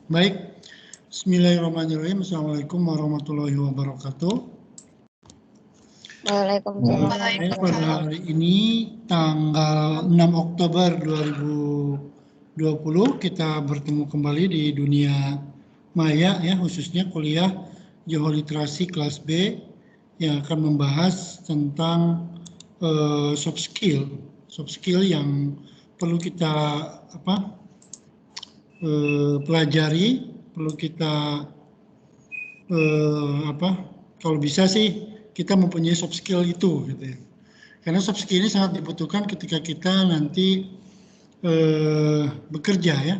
Baik, Bismillahirrahmanirrahim. Assalamualaikum warahmatullahi wabarakatuh. Waalaikumsalam. Pada hari ini tanggal 6 Oktober 2020 kita bertemu kembali di dunia maya ya, khususnya kuliah geoliterasi kelas B yang akan membahas tentang soft skill yang perlu kita pelajari, perlu kita kalau bisa sih kita mempunyai soft skill itu gitu ya. Karena soft skill ini sangat dibutuhkan ketika kita nanti bekerja ya.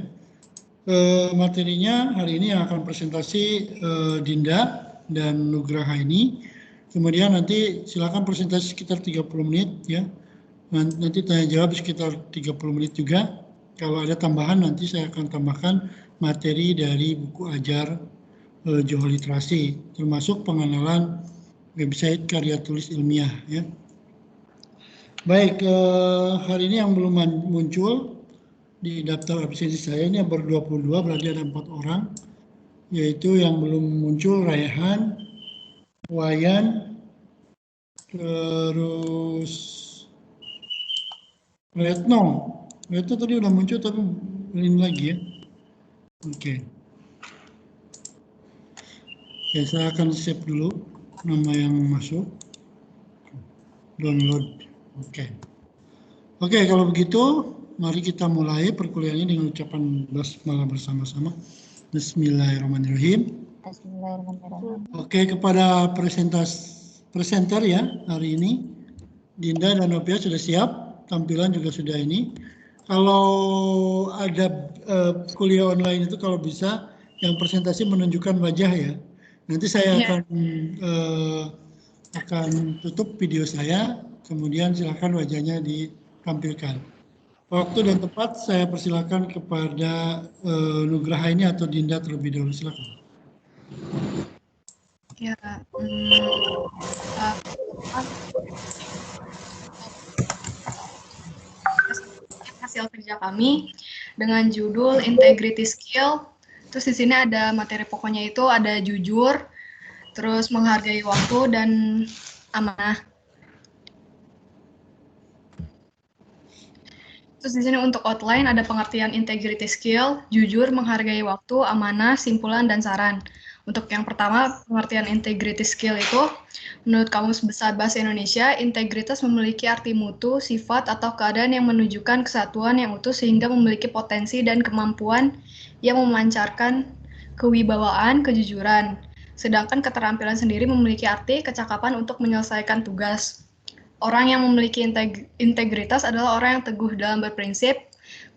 Materinya hari ini yang akan presentasi Dinda dan Nugraha ini. Kemudian nanti silakan presentasi sekitar 30 menit ya. Nanti tanya jawab sekitar 30 menit juga. Kalau ada tambahan nanti saya akan tambahkan materi dari buku ajar geoliterasi, termasuk pengenalan website karya tulis ilmiah ya. Baik, hari ini yang belum muncul di daftar absensi saya ini baru 22, berarti ada 4 orang, yaitu yang belum muncul Raihan, Wayan, terus Retno tadi udah muncul tapi ini lagi ya. Oke, saya akan save dulu nama yang masuk, download. Oke, kalau begitu mari kita mulai perkuliahannya dengan ucapan basmalah bersama-sama. Bismillahirrahmanirrahim. Oke, kepada presenter ya hari ini, Dinda dan Novia sudah siap, tampilan juga sudah ini. Kalau ada kuliah online itu kalau bisa yang presentasi menunjukkan wajah ya. Nanti saya akan tutup video saya, kemudian silakan wajahnya ditampilkan. Waktu dan tempat saya persilakan kepada Nugraha ini atau Dinda terlebih dahulu, silakan. Ya, hasil kerja kami dengan judul Integrity Skill. Terus di sini ada materi pokoknya itu ada jujur, terus menghargai waktu dan amanah. Terus di sini untuk outline ada pengertian integrity skill, jujur, menghargai waktu, amanah, simpulan, dan saran. Untuk yang pertama, pengertian integrity skill itu, menurut Kamus Besar Bahasa Indonesia, integritas memiliki arti mutu, sifat, atau keadaan yang menunjukkan kesatuan yang utuh sehingga memiliki potensi dan kemampuan yang memancarkan kewibawaan, kejujuran. Sedangkan keterampilan sendiri memiliki arti kecakapan untuk menyelesaikan tugas. Orang yang memiliki integritas adalah orang yang teguh dalam berprinsip,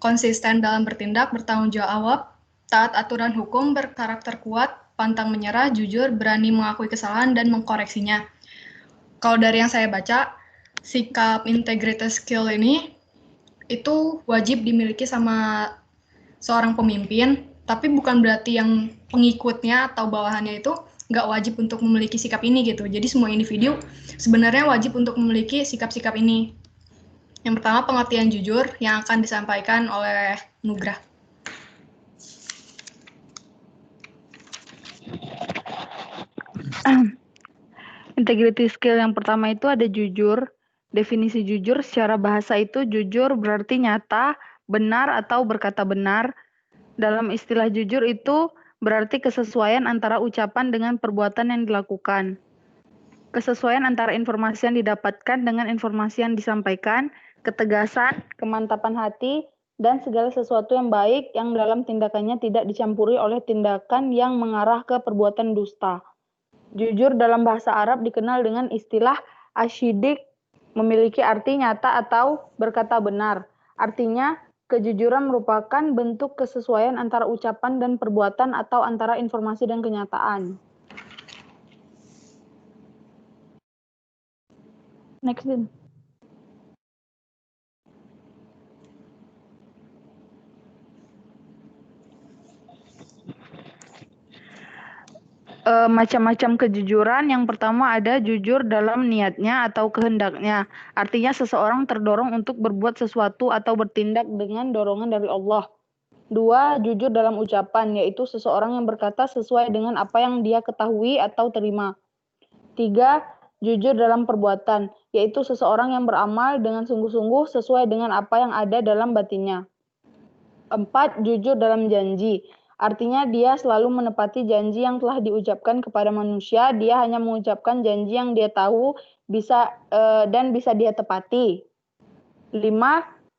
konsisten dalam bertindak, bertanggung jawab, taat aturan hukum, berkarakter kuat, pantang menyerah, jujur, berani mengakui kesalahan, dan mengkoreksinya. Kalau dari yang saya baca, sikap integritas skill ini itu wajib dimiliki sama seorang pemimpin, tapi bukan berarti yang pengikutnya atau bawahannya itu nggak wajib untuk memiliki sikap ini gitu. Jadi semua individu sebenarnya wajib untuk memiliki sikap-sikap ini. Yang pertama pengertian jujur yang akan disampaikan oleh Nugrah. Integrity skill yang pertama itu ada jujur. Definisi jujur secara bahasa itu jujur berarti nyata, benar atau berkata benar. Dalam istilah jujur itu berarti kesesuaian antara ucapan dengan perbuatan yang dilakukan. Kesesuaian antara informasi yang didapatkan dengan informasi yang disampaikan, ketegasan, kemantapan hati, dan segala sesuatu yang baik yang dalam tindakannya tidak dicampuri oleh tindakan yang mengarah ke perbuatan dusta. Jujur dalam bahasa Arab dikenal dengan istilah asyidik, memiliki arti nyata atau berkata benar. Artinya, kejujuran merupakan bentuk kesesuaian antara ucapan dan perbuatan atau antara informasi dan kenyataan. Next, Din. Macam-macam kejujuran. Yang pertama ada jujur dalam niatnya atau kehendaknya. Artinya seseorang terdorong untuk berbuat sesuatu atau bertindak dengan dorongan dari Allah. 2. Jujur dalam ucapan, yaitu seseorang yang berkata sesuai dengan apa yang dia ketahui atau terima. 3. Jujur dalam perbuatan, yaitu seseorang yang beramal dengan sungguh-sungguh sesuai dengan apa yang ada dalam batinnya. 4. Jujur dalam janji, artinya dia selalu menepati janji yang telah diucapkan kepada manusia. Dia hanya mengucapkan janji yang dia tahu dan bisa dia tepati. 5.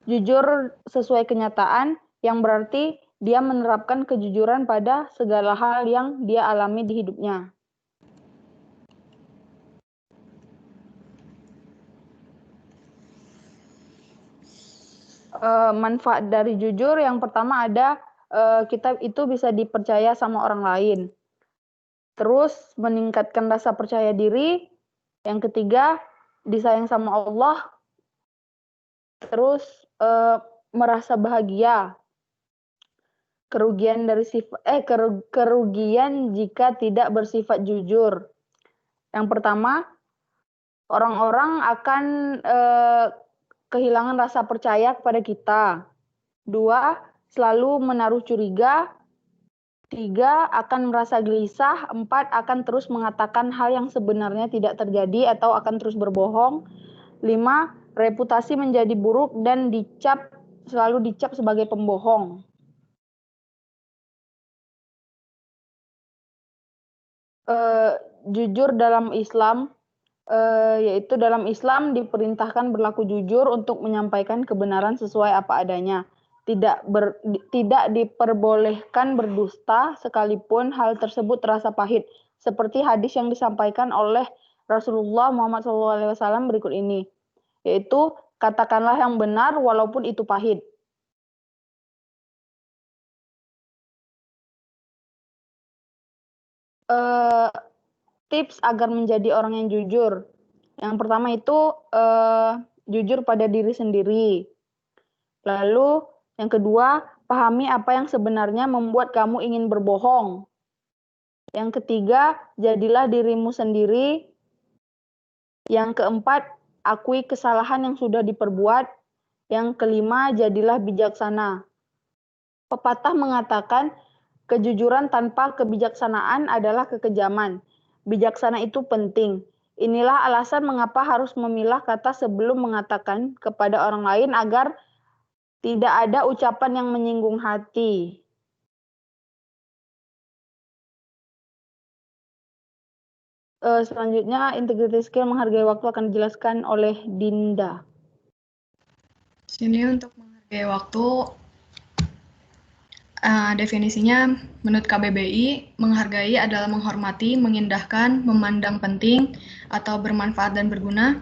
Jujur sesuai kenyataan, yang berarti dia menerapkan kejujuran pada segala hal yang dia alami di hidupnya. Manfaat dari jujur yang pertama ada kita itu bisa dipercaya sama orang lain. Terus meningkatkan rasa percaya diri. Yang ketiga, disayang sama Allah. Terus merasa bahagia. Kerugian jika tidak bersifat jujur. Yang pertama, orang-orang akan kehilangan rasa percaya kepada kita. 2, selalu menaruh curiga. 3, akan merasa gelisah. 4, akan terus mengatakan hal yang sebenarnya tidak terjadi atau akan terus berbohong. 5, reputasi menjadi buruk dan selalu dicap sebagai pembohong. Jujur dalam Islam, yaitu dalam Islam diperintahkan berlaku jujur untuk menyampaikan kebenaran sesuai apa adanya. Tidak diperbolehkan berdusta sekalipun hal tersebut terasa pahit, seperti hadis yang disampaikan oleh Rasulullah Muhammad SAW berikut ini, yaitu katakanlah yang benar walaupun itu pahit. Tips agar menjadi orang yang jujur. Yang pertama itu jujur pada diri sendiri. Lalu yang kedua, pahami apa yang sebenarnya membuat kamu ingin berbohong. Yang ketiga, jadilah dirimu sendiri. Yang keempat, akui kesalahan yang sudah diperbuat. Yang kelima, jadilah bijaksana. Pepatah mengatakan, kejujuran tanpa kebijaksanaan adalah kekejaman. Bijaksana itu penting. Inilah alasan mengapa harus memilah kata sebelum mengatakan kepada orang lain agar tidak ada ucapan yang menyinggung hati. Selanjutnya, integrity skill menghargai waktu akan dijelaskan oleh Dinda. Sini untuk menghargai waktu, definisinya menurut KBBI, menghargai adalah menghormati, mengindahkan, memandang penting, atau bermanfaat dan berguna.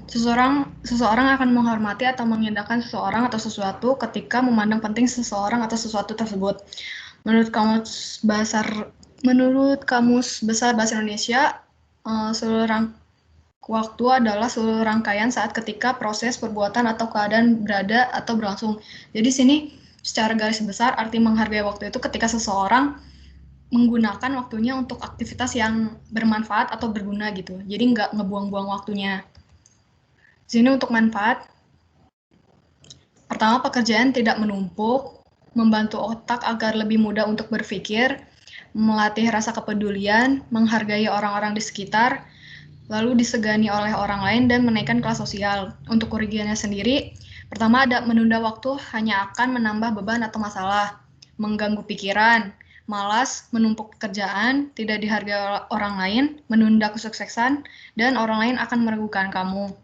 Seseorang akan menghormati atau mengindahkan seseorang atau sesuatu ketika memandang penting seseorang atau sesuatu tersebut. Menurut Kamus Besar Bahasa Indonesia, seluruh waktu adalah seluruh rangkaian saat ketika proses perbuatan atau keadaan berada atau berlangsung. Jadi sini secara garis besar arti menghargai waktu itu ketika seseorang menggunakan waktunya untuk aktivitas yang bermanfaat atau berguna gitu. Jadi nggak ngebuang-buang waktunya. Sini untuk manfaat. Pertama, pekerjaan tidak menumpuk, membantu otak agar lebih mudah untuk berpikir, melatih rasa kepedulian, menghargai orang-orang di sekitar, lalu disegani oleh orang lain dan menaikkan kelas sosial. Untuk kerugiannya sendiri, pertama ada menunda waktu hanya akan menambah beban atau masalah, mengganggu pikiran, malas, menumpuk pekerjaan, tidak dihargai orang lain, menunda kesuksesan, dan orang lain akan meragukan kamu.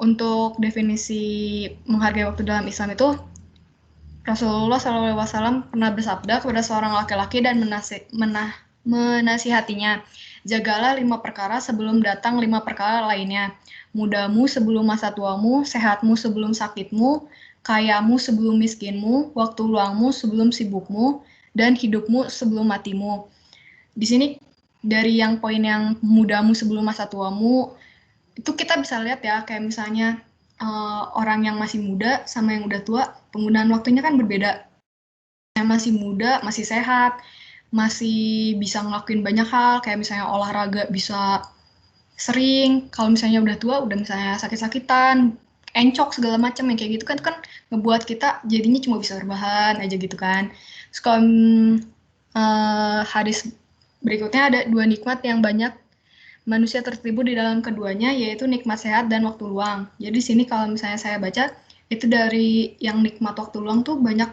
Untuk definisi menghargai waktu dalam Islam itu, Rasulullah SAW pernah bersabda kepada seorang laki-laki dan menasihatinya, jagalah 5 perkara sebelum datang 5 perkara lainnya. Mudamu sebelum masa tuamu, sehatmu sebelum sakitmu, kayamu sebelum miskinmu, waktu luangmu sebelum sibukmu, dan hidupmu sebelum matimu. Di sini dari yang poin yang mudamu sebelum masa tuamu, itu kita bisa lihat ya, kayak misalnya orang yang masih muda sama yang udah tua, penggunaan waktunya kan berbeda. Yang masih muda, masih sehat, masih bisa ngelakuin banyak hal, kayak misalnya olahraga bisa sering. Kalau misalnya udah tua, udah misalnya sakit-sakitan, encok segala macam yang kayak gitu kan ngebuat kita jadinya cuma bisa berbahan aja gitu kan. Terus kalau hadis berikutnya ada 2 nikmat yang banyak manusia tertipu di dalam keduanya, yaitu nikmat sehat dan waktu luang. Jadi sini kalau misalnya saya baca itu dari yang nikmat waktu luang tuh banyak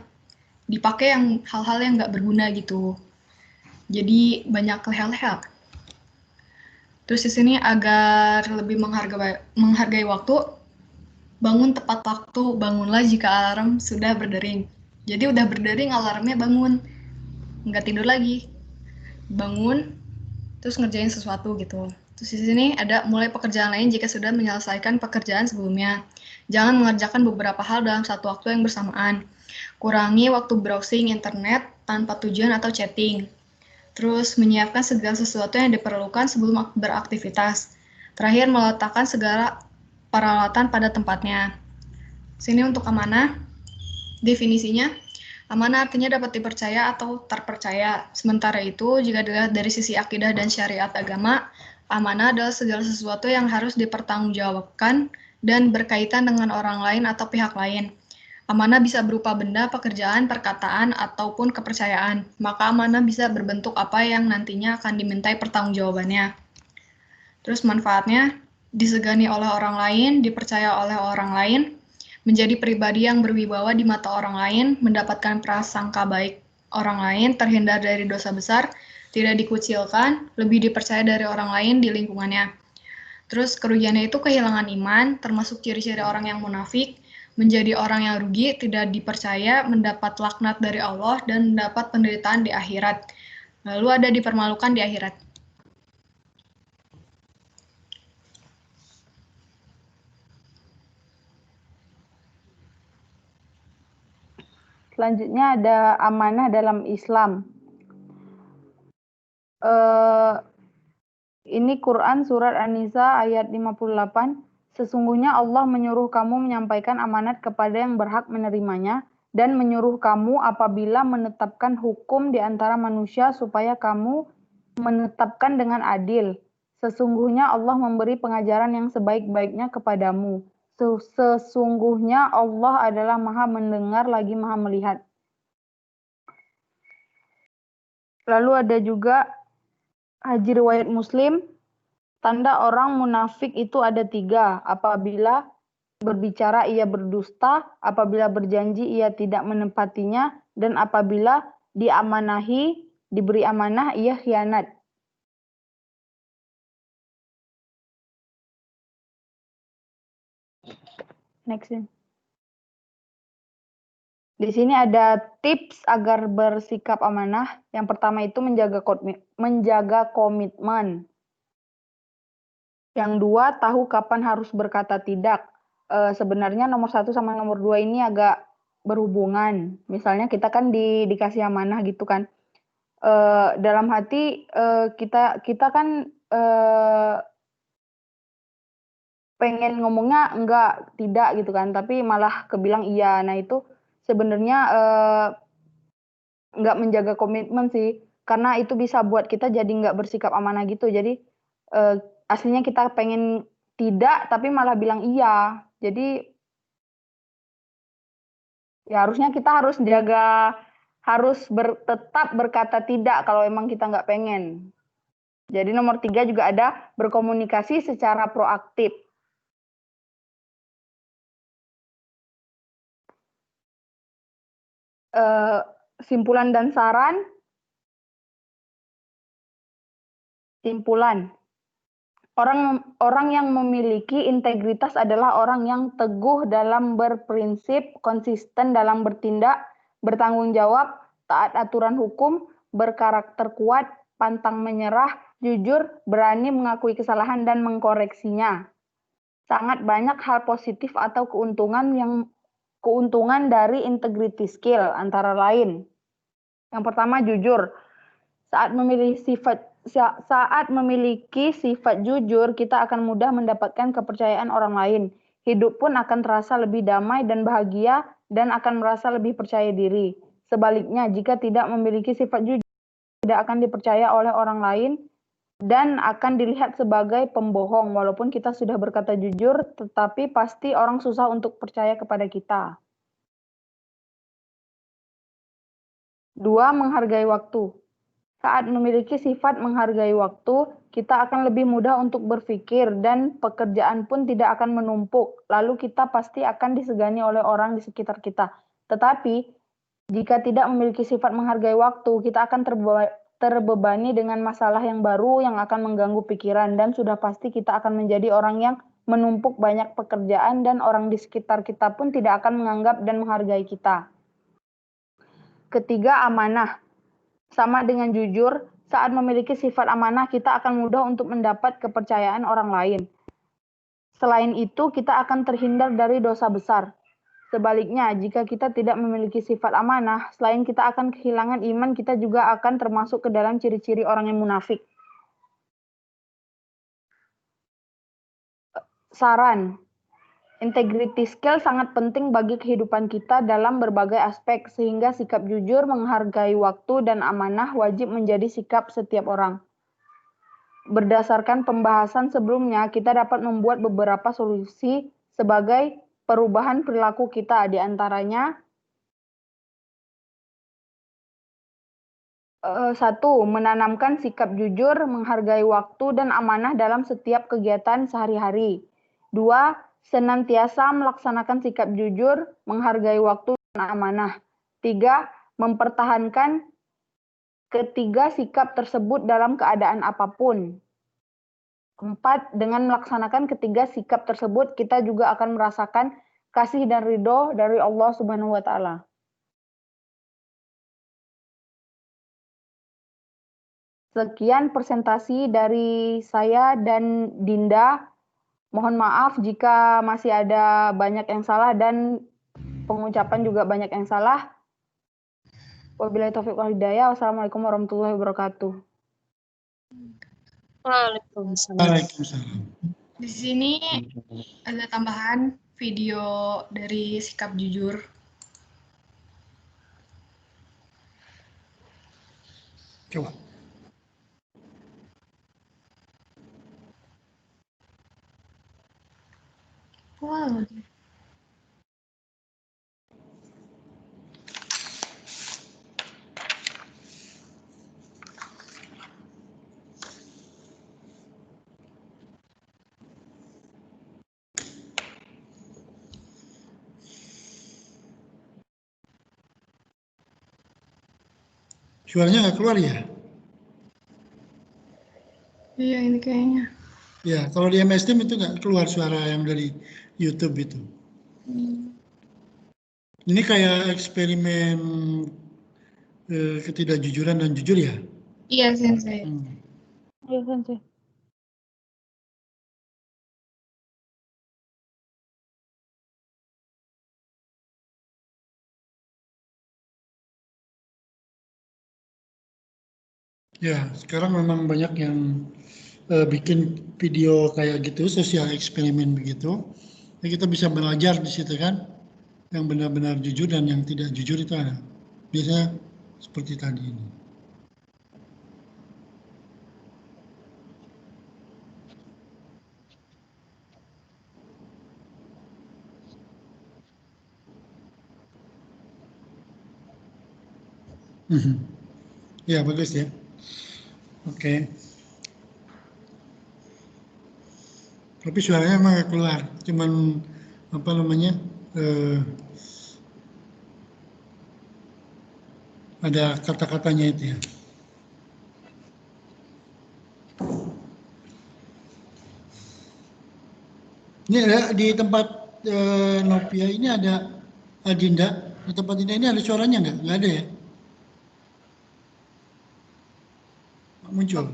dipakai yang hal-hal yang nggak berguna gitu. Jadi banyak leha-leha. Terus di sini agar lebih menghargai waktu, bangun tepat waktu, bangunlah jika alarm sudah berdering. Jadi udah berdering alarmnya bangun, nggak tidur lagi. Bangun, terus ngerjain sesuatu gitu. Terus di sini ada mulai pekerjaan lain jika sudah menyelesaikan pekerjaan sebelumnya. Jangan mengerjakan beberapa hal dalam satu waktu yang bersamaan. Kurangi waktu browsing internet tanpa tujuan atau chatting. Terus menyiapkan segala sesuatu yang diperlukan sebelum beraktivitas. Terakhir meletakkan segala peralatan pada tempatnya. Sini untuk amanah, definisinya, amanah artinya dapat dipercaya atau terpercaya. Sementara itu, jika dilihat dari sisi akidah dan syariat agama, amanah adalah segala sesuatu yang harus dipertanggungjawabkan dan berkaitan dengan orang lain atau pihak lain. Amanah bisa berupa benda, pekerjaan, perkataan, ataupun kepercayaan. Maka amanah bisa berbentuk apa yang nantinya akan dimintai pertanggungjawabannya. Terus manfaatnya, disegani oleh orang lain, dipercaya oleh orang lain, menjadi pribadi yang berwibawa di mata orang lain, mendapatkan prasangka baik orang lain, terhindar dari dosa besar, tidak dikucilkan, lebih dipercaya dari orang lain di lingkungannya. Terus kerugiannya itu kehilangan iman, termasuk ciri-ciri orang yang munafik, menjadi orang yang rugi, tidak dipercaya, mendapat laknat dari Allah, dan mendapat penderitaan di akhirat. Lalu ada dipermalukan di akhirat. Selanjutnya ada amanah dalam Islam. Ini Quran surat An-Nisa ayat 58. Sesungguhnya Allah menyuruh kamu menyampaikan amanat kepada yang berhak menerimanya dan menyuruh kamu apabila menetapkan hukum di antara manusia supaya kamu menetapkan dengan adil. Sesungguhnya Allah memberi pengajaran yang sebaik-baiknya kepadamu. Sesungguhnya Allah adalah Maha mendengar lagi Maha melihat. Lalu ada juga hadis riwayat Muslim. Tanda orang munafik itu ada 3. Apabila berbicara ia berdusta, apabila berjanji ia tidak menepatinya, dan apabila diberi amanah ia khianat. Next. Di sini ada tips agar bersikap amanah. Yang pertama itu menjaga komitmen. Yang 2, tahu kapan harus berkata tidak. Sebenarnya nomor 1 sama nomor 2 ini agak berhubungan. Misalnya kita kan dikasih amanah gitu kan. Dalam hati kita kan pengen ngomongnya enggak, tidak gitu kan. Tapi malah kebilang iya. Nah itu sebenarnya enggak menjaga komitmen sih. Karena itu bisa buat kita jadi enggak bersikap amanah gitu. Jadi aslinya kita pengen tidak tapi malah bilang iya. Jadi ya harusnya kita harus tetap berkata tidak kalau emang kita nggak pengen. Jadi nomor 3 juga ada berkomunikasi secara proaktif. Simpulan dan saran. Simpulan. Orang yang memiliki integritas adalah orang yang teguh dalam berprinsip, konsisten dalam bertindak, bertanggung jawab, taat aturan hukum, berkarakter kuat, pantang menyerah, jujur, berani mengakui kesalahan dan mengkoreksinya. Sangat banyak hal positif atau keuntungan dari integrity skill antara lain. Yang pertama jujur. Saat memiliki sifat jujur, kita akan mudah mendapatkan kepercayaan orang lain. Hidup pun akan terasa lebih damai dan bahagia dan akan merasa lebih percaya diri. Sebaliknya, jika tidak memiliki sifat jujur, tidak akan dipercaya oleh orang lain dan akan dilihat sebagai pembohong. Walaupun kita sudah berkata jujur, tetapi pasti orang susah untuk percaya kepada kita. 2. Menghargai waktu. Saat memiliki sifat menghargai waktu, kita akan lebih mudah untuk berpikir dan pekerjaan pun tidak akan menumpuk. Lalu kita pasti akan disegani oleh orang di sekitar kita. Tetapi, jika tidak memiliki sifat menghargai waktu, kita akan terbebani dengan masalah yang baru yang akan mengganggu pikiran, dan sudah pasti kita akan menjadi orang yang menumpuk banyak pekerjaan dan orang di sekitar kita pun tidak akan menganggap dan menghargai kita. Ketiga, amanah. Sama dengan jujur, saat memiliki sifat amanah kita akan mudah untuk mendapat kepercayaan orang lain. Selain itu, kita akan terhindar dari dosa besar. Sebaliknya, jika kita tidak memiliki sifat amanah, selain kita akan kehilangan iman, kita juga akan termasuk ke dalam ciri-ciri orang yang munafik. Saran. Integrity skill sangat penting bagi kehidupan kita dalam berbagai aspek, sehingga sikap jujur, menghargai waktu, dan amanah wajib menjadi sikap setiap orang. Berdasarkan pembahasan sebelumnya, kita dapat membuat beberapa solusi sebagai perubahan perilaku kita, di antaranya 1. Menanamkan sikap jujur, menghargai waktu, dan amanah dalam setiap kegiatan sehari-hari. 2. Senantiasa melaksanakan sikap jujur, menghargai waktu, dan amanah. 3. Mempertahankan ketiga sikap tersebut dalam keadaan apapun. 4. Dengan melaksanakan ketiga sikap tersebut, kita juga akan merasakan kasih dan ridho dari Allah Subhanahu wa Ta'ala. Sekian presentasi dari saya dan Dinda. Mohon maaf jika masih ada banyak yang salah dan pengucapan juga banyak yang salah. Wabillahi taufiq wal hidayah. Wassalamualaikum warahmatullahi wabarakatuh. Waalaikumsalam. Di sini ada tambahan video dari sikap jujur. Coba. Wow. Suaranya nggak keluar ya? Iya, ini kayaknya. Ya, kalau di MS Team itu nggak keluar suara yang dari YouTube itu. Ini kayak eksperimen ketidakjujuran dan jujur ya? Iya, Sensei. Iya, Sensei. Ya, sekarang memang banyak yang bikin video kayak gitu, sosial eksperimen begitu. Ya, kita bisa belajar di situ kan, yang benar-benar jujur dan yang tidak jujur itu ada. Biasanya seperti tadi ini. Ya, bagus ya. Oke. Tapi suaranya emang nggak keluar, cuman apa namanya, ada kata-katanya itu ya. Ini ada di tempat Novia ini ada Dinda. Di tempat Dinda ini ada suaranya nggak? Nggak ada ya? Nggak muncul.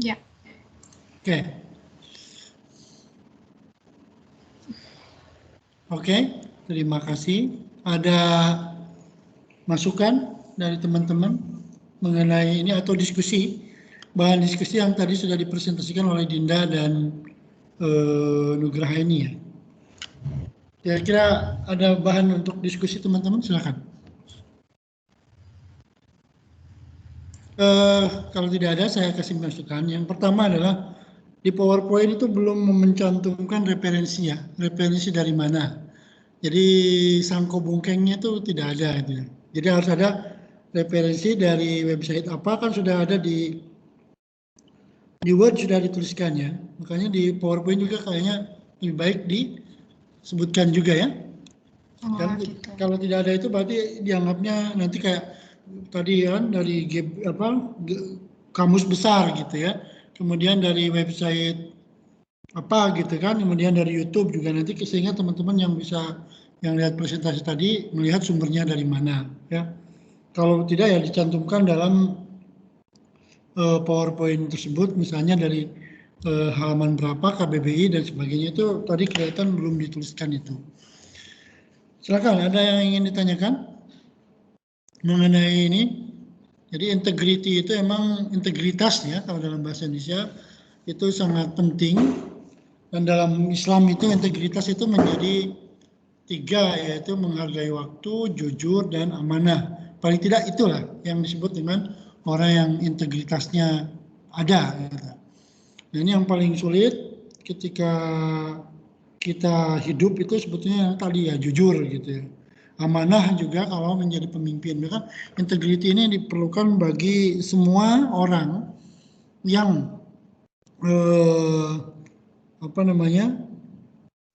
Ya. Oke. Oke, terima kasih. Ada masukan dari teman-teman mengenai ini atau diskusi, bahan diskusi yang tadi sudah dipresentasikan oleh Dinda dan Nugraha ini ya. Kira-kira ada bahan untuk diskusi teman-teman, silakan. Kalau tidak ada, saya kasih masukan. Yang pertama adalah di PowerPoint itu belum mencantumkan referensi ya, referensi dari mana. Jadi sangko bungkengnya itu tidak ada gitu ya. Jadi harus ada referensi dari website apa, kan sudah ada di Word sudah dituliskan ya. Makanya di PowerPoint juga kayaknya lebih baik disebutkan juga ya. Kan gitu. kalau tidak ada itu berarti dianggapnya nanti kayak tadi kan dari kamus besar gitu ya. Kemudian dari website apa gitu kan, kemudian dari YouTube juga nanti, sehingga teman-teman yang bisa yang lihat presentasi tadi melihat sumbernya dari mana ya. Kalau tidak ya dicantumkan dalam PowerPoint tersebut, misalnya dari halaman berapa KBBI dan sebagainya, itu tadi kelihatan belum dituliskan itu. Silakan, ada yang ingin ditanyakan mengenai ini? Jadi integrity itu emang integritas ya, kalau dalam bahasa Indonesia itu sangat penting, dan dalam Islam itu integritas itu menjadi 3, yaitu menghargai waktu, jujur, dan amanah. Paling tidak itulah yang disebut dengan orang yang integritasnya ada. Nah, ini yang paling sulit ketika kita hidup itu sebetulnya yang tadi ya, jujur gitu ya. Amanah juga kalau menjadi pemimpin. Maka integriti ini diperlukan bagi semua orang yang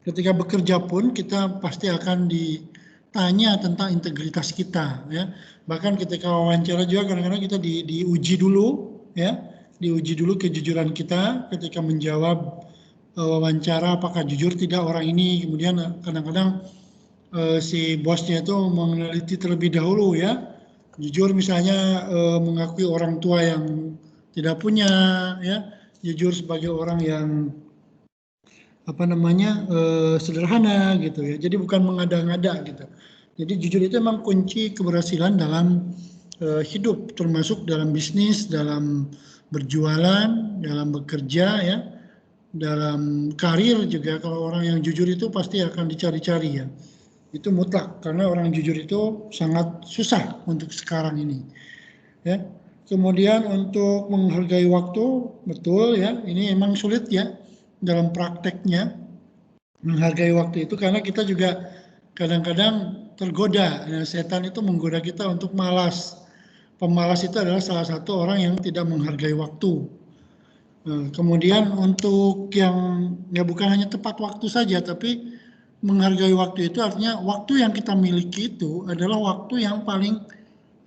ketika bekerja pun kita pasti akan ditanya tentang integritas kita ya. Bahkan ketika wawancara juga kadang-kadang kita diuji dulu ya, diuji dulu kejujuran kita ketika menjawab wawancara, apakah jujur tidak orang ini. Kemudian kadang-kadang si bosnya itu meneliti terlebih dahulu ya, jujur misalnya mengakui orang tua yang tidak punya ya, jujur sebagai orang yang sederhana gitu ya. Jadi bukan mengada-ngada gitu. Jadi jujur itu memang kunci keberhasilan dalam hidup, termasuk dalam bisnis, dalam berjualan, dalam bekerja ya, dalam karir juga. Kalau orang yang jujur itu pasti akan dicari-cari ya. Itu mutlak, karena orang jujur itu sangat susah untuk sekarang ini ya. Kemudian untuk menghargai waktu, betul ya, ini emang sulit ya dalam prakteknya menghargai waktu itu, karena kita juga kadang-kadang tergoda. Nah, setan itu menggoda kita untuk malas. Pemalas itu adalah salah satu orang yang tidak menghargai waktu. Kemudian untuk yang ya bukan hanya tepat waktu saja, tapi menghargai waktu itu artinya waktu yang kita miliki itu adalah waktu yang paling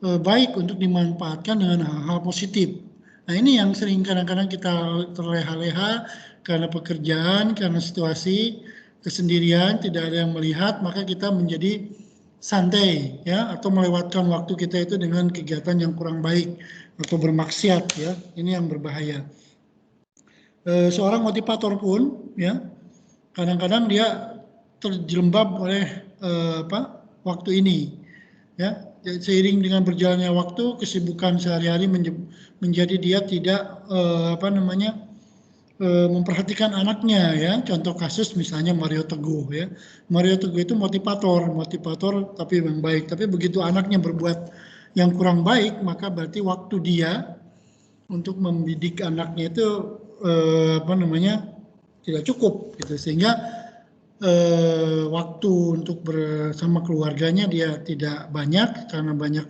baik untuk dimanfaatkan dengan hal-hal positif. Nah, ini yang sering kadang-kadang kita terleha-leha karena pekerjaan, karena situasi, kesendirian, tidak ada yang melihat, maka kita menjadi santai ya, atau melewatkan waktu kita itu dengan kegiatan yang kurang baik atau bermaksiat ya. Ini yang berbahaya. Seorang motivator pun ya kadang-kadang dia terjelembab oleh waktu ini ya. Seiring dengan berjalannya waktu, kesibukan sehari-hari menjadi dia tidak memperhatikan anaknya ya. Contoh kasus misalnya Mario Teguh ya. Mario Teguh itu motivator tapi yang baik. Tapi begitu anaknya berbuat yang kurang baik, maka berarti waktu dia untuk mendidik anaknya itu tidak cukup gitu, sehingga waktu untuk bersama keluarganya dia tidak banyak karena banyak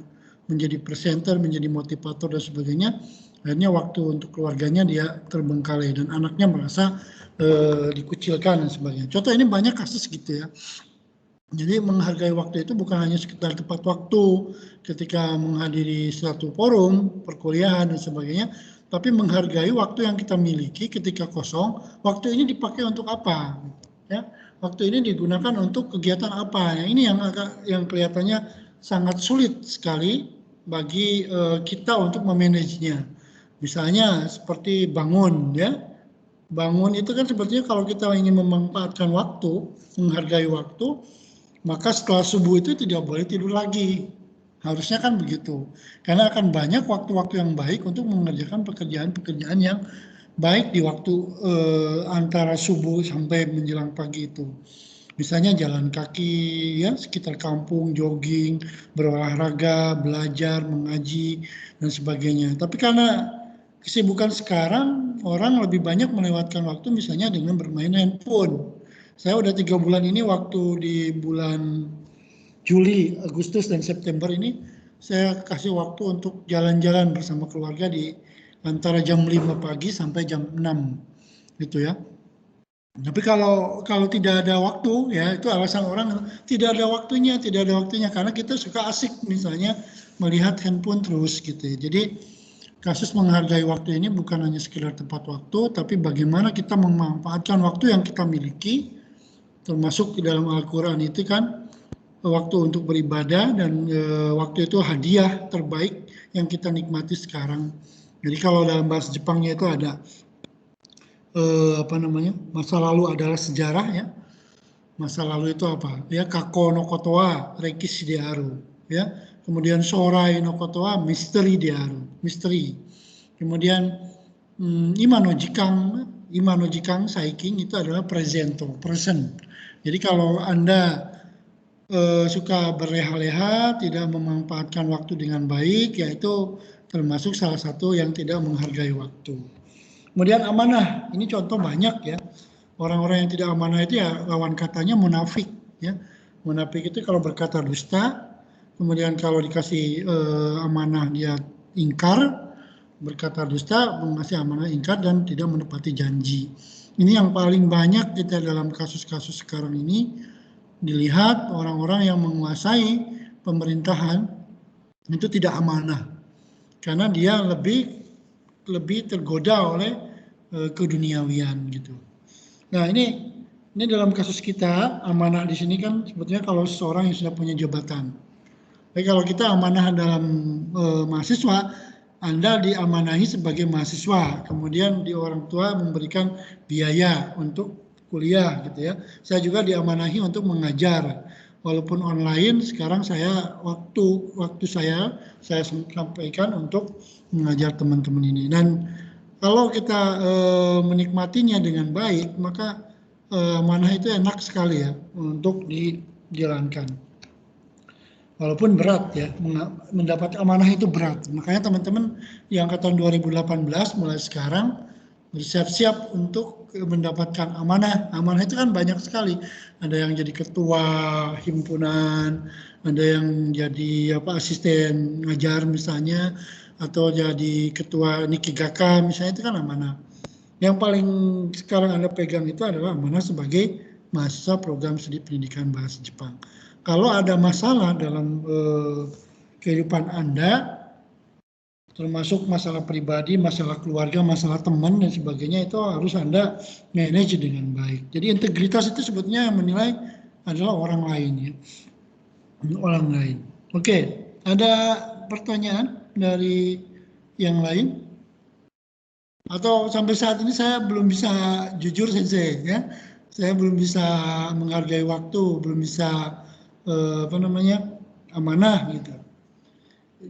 menjadi presenter, menjadi motivator dan sebagainya. Akhirnya waktu untuk keluarganya dia terbengkalai dan anaknya merasa dikucilkan dan sebagainya. Contoh ini banyak kasus gitu ya. Jadi menghargai waktu itu bukan hanya sekedar tepat waktu ketika menghadiri suatu forum, perkuliahan dan sebagainya, tapi menghargai waktu yang kita miliki ketika kosong. Waktu ini dipakai untuk apa? Ya, waktu ini digunakan untuk kegiatan apa? Nah, ini yang kelihatannya sangat sulit sekali bagi kita untuk memanagenya. Misalnya seperti bangun, ya. Bangun itu kan sebetulnya kalau kita ingin memanfaatkan waktu, menghargai waktu, maka setelah subuh itu tidak boleh tidur lagi. Harusnya kan begitu. Karena akan banyak waktu-waktu yang baik untuk mengerjakan pekerjaan-pekerjaan yang baik di waktu antara subuh sampai menjelang pagi itu. Misalnya jalan kaki ya sekitar kampung, jogging, berolahraga, belajar, mengaji dan sebagainya. Tapi karena kesibukan sekarang orang lebih banyak melewatkan waktu misalnya dengan bermain handphone. Saya udah 3 bulan ini waktu di bulan Juli, Agustus dan September ini saya kasih waktu untuk jalan-jalan bersama keluarga di antara jam 5 pagi sampai jam 6 gitu ya. Tapi kalau tidak ada waktu ya itu alasan orang tidak ada waktunya karena kita suka asik misalnya melihat handphone terus gitu ya. Jadi kasus menghargai waktu ini bukan hanya sekedar tepat waktu tapi bagaimana kita memanfaatkan waktu yang kita miliki, termasuk di dalam Al-Qur'an itu kan waktu untuk beribadah dan waktu itu hadiah terbaik yang kita nikmati sekarang. Jadi kalau dalam bahasa Jepangnya itu ada masa lalu adalah sejarah ya. Masa lalu itu apa? Ya kako no koto wa rekishi de aru ya. Kemudian shorai no koto wa misteri de aru, misteri. Kemudian ima no jikang saiking itu adalah presento, present. Jadi kalau Anda suka berleha-leha, tidak memanfaatkan waktu dengan baik, yaitu termasuk salah satu yang tidak menghargai waktu. Kemudian amanah, ini contoh banyak ya. Orang-orang yang tidak amanah itu ya lawan katanya munafik ya. Munafik itu kalau berkata dusta, kemudian kalau dikasih amanah dia ingkar, berkata dusta, mengasih amanah ingkar dan tidak menepati janji. Ini yang paling banyak kita dalam kasus-kasus sekarang ini dilihat orang-orang yang menguasai pemerintahan itu tidak amanah karena dia lebih tergoda oleh keduniawian gitu. Nah ini dalam kasus kita amanah di sini kan sebetulnya kalau seseorang yang sudah punya jabatan. Tapi kalau kita amanah dalam mahasiswa, Anda diamanahi sebagai mahasiswa, kemudian di orang tua memberikan biaya untuk kuliah gitu ya. Saya juga diamanahi untuk mengajar. Walaupun online, sekarang saya waktu saya sampaikan untuk mengajar teman-teman ini. Dan kalau kita menikmatinya dengan baik, maka amanah itu enak sekali ya untuk dijalankan. Walaupun berat ya, mendapat amanah itu berat. Makanya teman-teman yang angkatan 2018 mulai sekarang bersiap-siap untuk mendapatkan amanah. Amanah itu kan banyak sekali. Ada yang jadi ketua himpunan, ada yang jadi asisten ngajar misalnya, atau jadi ketua Nikigaka misalnya, itu kan amanah. Yang paling sekarang Anda pegang itu adalah amanah sebagai mahasiswa program studi pendidikan bahasa Jepang. Kalau ada masalah dalam kehidupan Anda, termasuk masalah pribadi, masalah keluarga, masalah teman dan sebagainya, itu harus Anda manage dengan baik. Jadi integritas itu sebetulnya yang menilai adalah orang lain ya. Orang lain. Oke, ada pertanyaan dari yang lain? Atau sampai saat ini saya belum bisa jujur Sensei ya. Saya belum bisa menghargai waktu, belum bisa amanah gitu.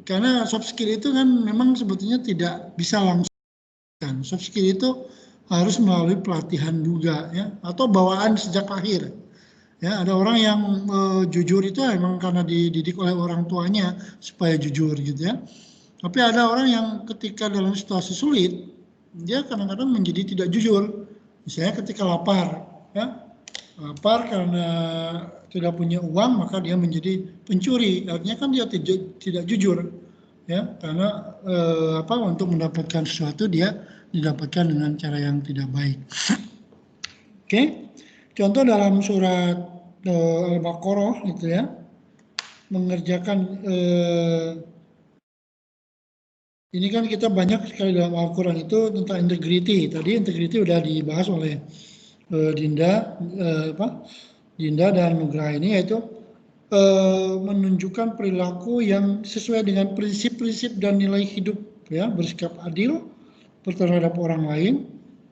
Karena soft skill itu kan memang sebetulnya tidak bisa langsung. Soft skill itu harus melalui pelatihan juga ya, atau bawaan sejak lahir. Ya, ada orang yang jujur itu memang karena dididik oleh orang tuanya supaya jujur gitu ya. Tapi ada orang yang ketika dalam situasi sulit, dia kadang-kadang menjadi tidak jujur. Misalnya ketika lapar, ya, lapar karena tidak punya uang maka dia menjadi pencuri. Artinya kan dia tidak jujur, ya, karena untuk mendapatkan sesuatu dia didapatkan dengan cara yang tidak baik. Oke. Contoh dalam surat Al-Baqarah gitu ya, mengerjakan ini kan kita banyak sekali dalam Al-Quran itu tentang integrity. Tadi integrity udah dibahas oleh Dinda dan Nugraha ini, yaitu menunjukkan perilaku yang sesuai dengan prinsip-prinsip dan nilai hidup ya, bersikap adil terhadap orang lain,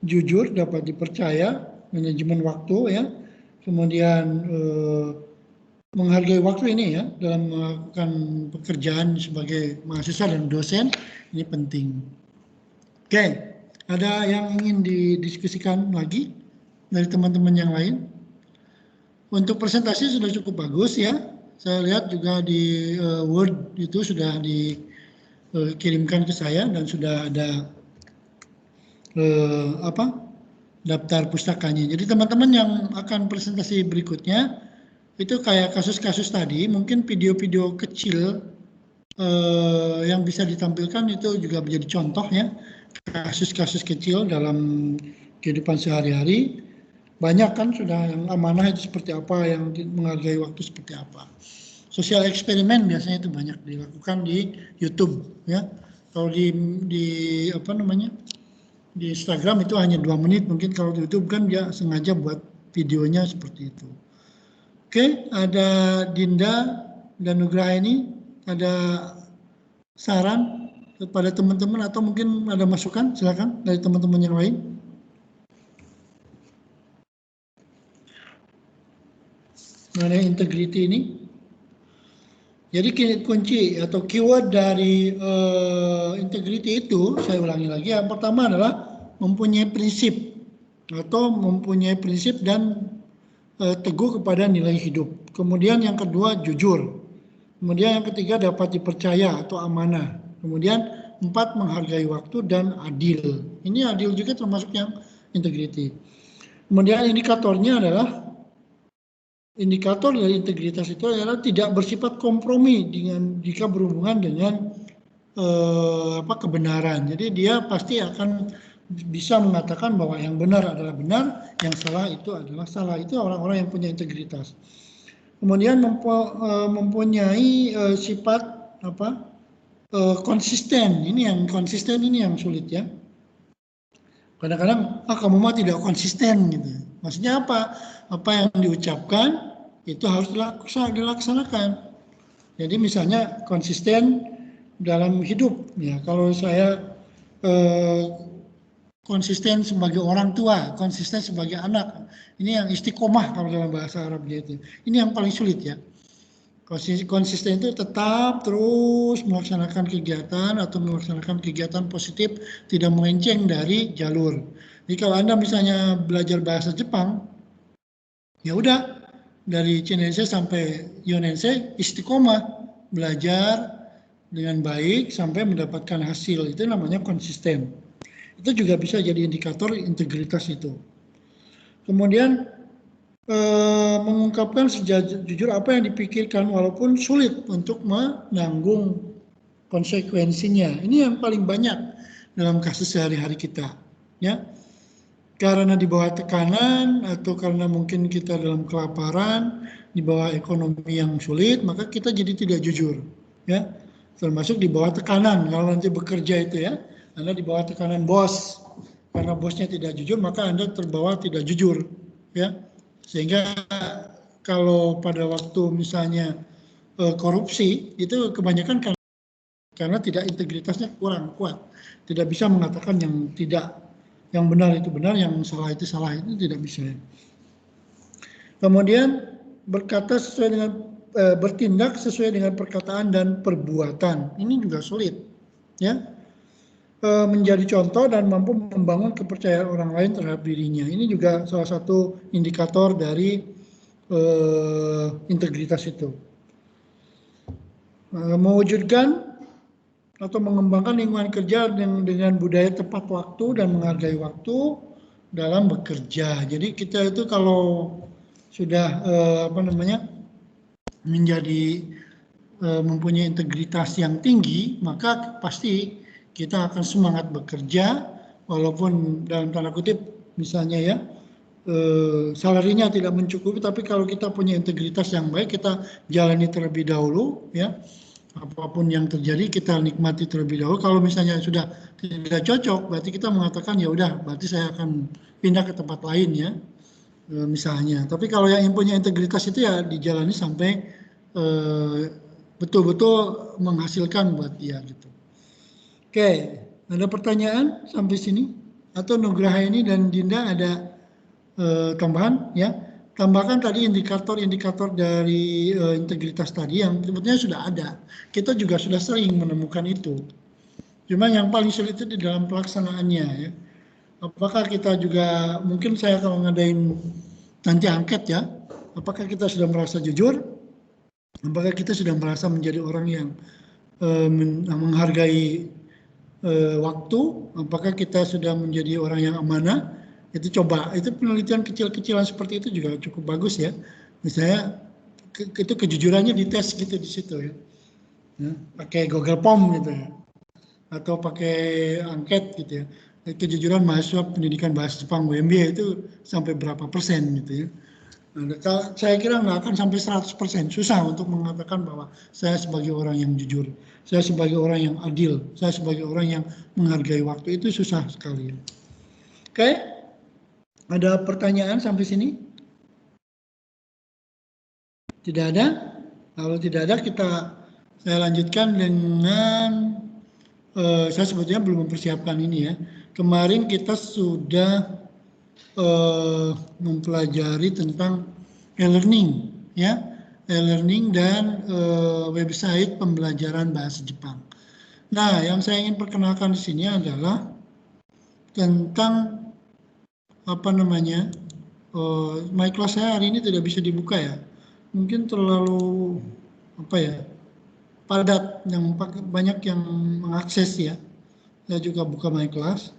jujur, dapat dipercaya, manajemen waktu ya, kemudian menghargai waktu ini ya dalam melakukan pekerjaan sebagai mahasiswa dan dosen, ini penting. Oke, ada yang ingin didiskusikan lagi dari teman-teman yang lain? Untuk presentasi sudah cukup bagus ya. Saya lihat juga di Word itu sudah dikirimkan ke saya dan sudah ada daftar pustakanya. Jadi teman-teman yang akan presentasi berikutnya itu kayak kasus-kasus tadi, mungkin video-video kecil yang bisa ditampilkan itu juga menjadi contoh ya, kasus-kasus kecil dalam kehidupan sehari-hari. Banyak kan sudah yang amanah itu seperti apa, yang menghargai waktu seperti apa. Sosial eksperimen biasanya itu banyak dilakukan di YouTube ya. Kalau di apa namanya, di Instagram itu hanya 2 menit, mungkin kalau di YouTube kan dia sengaja buat videonya seperti itu. Oke, ada Dinda dan Nugrahaini, ada saran kepada teman-teman atau mungkin ada masukan, silakan dari teman-teman yang lain. Mengenai integrity ini. Jadi kunci atau keyword dari integrity itu, saya ulangi lagi, yang pertama adalah mempunyai prinsip atau mempunyai prinsip dan teguh kepada nilai hidup. Kemudian yang kedua jujur. Kemudian yang ketiga dapat dipercaya atau amanah. Kemudian 4 menghargai waktu dan adil. Ini adil juga termasuk yang integrity. Kemudian indikatornya adalah indikator dari integritas itu adalah tidak bersifat kompromi dengan jika berhubungan dengan kebenaran. Jadi dia pasti akan bisa mengatakan bahwa yang benar adalah benar, yang salah itu adalah salah. Itu orang-orang yang punya integritas. Kemudian mempunyai sifat konsisten. Ini yang konsisten, ini yang sulit ya. Kadang-kadang kamu mah tidak konsisten gitu. Maksudnya apa? Apa yang diucapkan itu harus dilaksanakan. Jadi misalnya konsisten dalam hidup ya. Kalau saya konsisten sebagai orang tua, konsisten sebagai anak. Ini yang istiqomah kalau dalam bahasa Arabnya itu. Ini yang paling sulit ya. Konsisten itu tetap terus melaksanakan kegiatan atau melaksanakan kegiatan positif, tidak melenceng dari jalur. Jadi kalau Anda misalnya belajar bahasa Jepang, ya udah dari Chinese sampai Yonense istiqomah, belajar dengan baik sampai mendapatkan hasil. Itu namanya konsisten. Itu juga bisa jadi indikator integritas itu. Kemudian mengungkapkan sejujur apa yang dipikirkan walaupun sulit untuk menanggung konsekuensinya. Ini yang paling banyak dalam kasus sehari-hari kita, ya. Karena di bawah tekanan atau karena mungkin kita dalam kelaparan, di bawah ekonomi yang sulit, maka kita jadi tidak jujur, ya. Termasuk di bawah tekanan kalau nanti bekerja itu ya, Anda di bawah tekanan bos, karena bosnya tidak jujur maka Anda terbawa tidak jujur, ya. Sehingga kalau pada waktu misalnya korupsi itu kebanyakan karena tidak integritasnya kurang kuat, tidak bisa mengatakan yang benar itu benar, yang salah itu salah, itu tidak bisa. Kemudian bertindak sesuai dengan perkataan dan perbuatan, ini juga sulit, ya. Menjadi contoh dan mampu membangun kepercayaan orang lain terhadap dirinya. Ini juga salah satu indikator dari integritas itu. Mewujudkan atau mengembangkan lingkungan kerja dengan budaya tepat waktu dan menghargai waktu dalam bekerja. Jadi kita itu kalau sudah menjadi mempunyai integritas yang tinggi, maka pasti kita akan semangat bekerja walaupun dalam tanda kutip misalnya ya salarinya tidak mencukupi, tapi kalau kita punya integritas yang baik, kita jalani terlebih dahulu ya, apapun yang terjadi kita nikmati terlebih dahulu. Kalau misalnya sudah tidak cocok, berarti kita mengatakan ya udah, berarti saya akan pindah ke tempat lain ya misalnya. Tapi kalau yang punya integritas itu ya dijalani sampai betul-betul menghasilkan buat dia gitu. Oke, ada pertanyaan sampai sini? Atau Nugrahaini dan Dinda ada tambahan ya? Tambahkan tadi indikator-indikator dari integritas tadi yang sebetulnya sudah ada. Kita juga sudah sering menemukan itu. Cuma yang paling sulit itu di dalam pelaksanaannya ya. Apakah kita juga, mungkin saya kalau ngadain nanti angket ya, Apakah kita sudah merasa jujur? Apakah kita sudah merasa menjadi orang yang menghargai waktu? Apakah kita sudah menjadi orang yang amanah? Itu coba, itu penelitian kecil-kecilan seperti itu juga cukup bagus ya. Misalnya itu kejujurannya dites gitu di situ ya. Pakai Google Form gitu ya, atau pakai angket gitu ya. Kejujuran mahasiswa pendidikan bahasa Jepang UMB itu sampai berapa persen gitu ya. Nah, saya kira nggak akan sampai 100%, susah untuk mengatakan bahwa saya sebagai orang yang jujur, saya sebagai orang yang adil, saya sebagai orang yang menghargai waktu, itu susah sekali. Oke, ada pertanyaan sampai sini? Tidak ada? Kalau tidak ada, saya lanjutkan dengan, saya sebetulnya belum mempersiapkan ini ya. Kemarin kita sudah mempelajari tentang e-learning ya, e-learning dan website pembelajaran bahasa Jepang. Nah, yang saya ingin perkenalkan di sini adalah tentang apa namanya, my class saya hari ini tidak bisa dibuka ya, mungkin terlalu apa ya, padat, yang banyak yang mengakses ya. Saya juga buka my class.